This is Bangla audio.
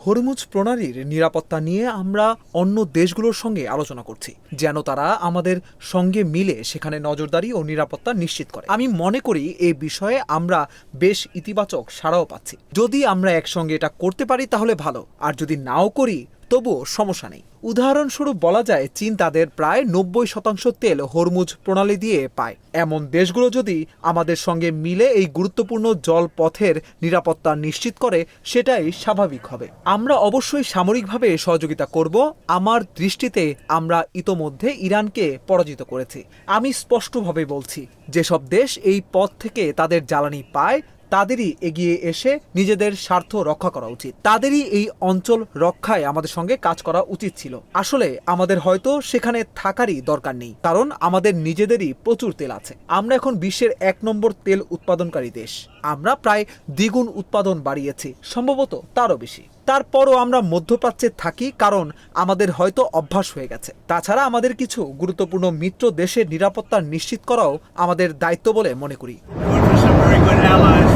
হরমুজ প্রণালীর নিরাপত্তা নিয়ে আমরা অন্য দেশগুলোর সঙ্গে আলোচনা করছি, যেন তারা আমাদের সঙ্গে মিলে সেখানে নজরদারি ও নিরাপত্তা নিশ্চিত করে। আমি মনে করি এই বিষয়ে আমরা বেশ ইতিবাচক সাড়াও পাচ্ছি। যদি আমরা একসঙ্গে এটা করতে পারি তাহলে ভালো, আর যদি নাও করি তবুও সমস্যা নেই। উদাহরণস্বরূপ বলা যায়, চীন তাদের প্রায় 90% তেল হরমুজ প্রণালী দিয়ে পায়। এমন দেশগুলো যদি আমাদের সঙ্গে মিলে এই গুরুত্বপূর্ণ জলপথের নিরাপত্তা নিশ্চিত করে, সেটাই স্বাভাবিক হবে। আমরা অবশ্যই সামরিকভাবে সহযোগিতা করব। আমার দৃষ্টিতে আমরা ইতোমধ্যে ইরানকে পরাজিত করেছি। আমি স্পষ্টভাবে বলছি, যেসব দেশ এই পথ থেকে তাদের জ্বালানি পায় তাদেরই এগিয়ে এসে নিজেদের স্বার্থ রক্ষা করা উচিত। তাদেরই এই অঞ্চল রক্ষায় আমাদের সঙ্গে কাজ করা উচিত ছিল। আসলে আমাদের হয়তো সেখানে থাকারই দরকার নেই, কারণ আমাদের নিজেদেরই প্রচুর তেল আছে। আমরা এখন বিশ্বের 1 নম্বর তেল উৎপাদনকারী দেশ। আমরা প্রায় দ্বিগুণ উৎপাদন বাড়িয়েছি, সম্ভবত তারও বেশি। তারপরও আমরা মধ্যপ্রাচ্যে থাকি, কারণ আমাদের হয়তো অভ্যাস হয়ে গেছে। তাছাড়া আমাদের কিছু গুরুত্বপূর্ণ মিত্র দেশের নিরাপত্তা নিশ্চিত করাও আমাদের দায়িত্ব বলে মনে করি। Some very good allies.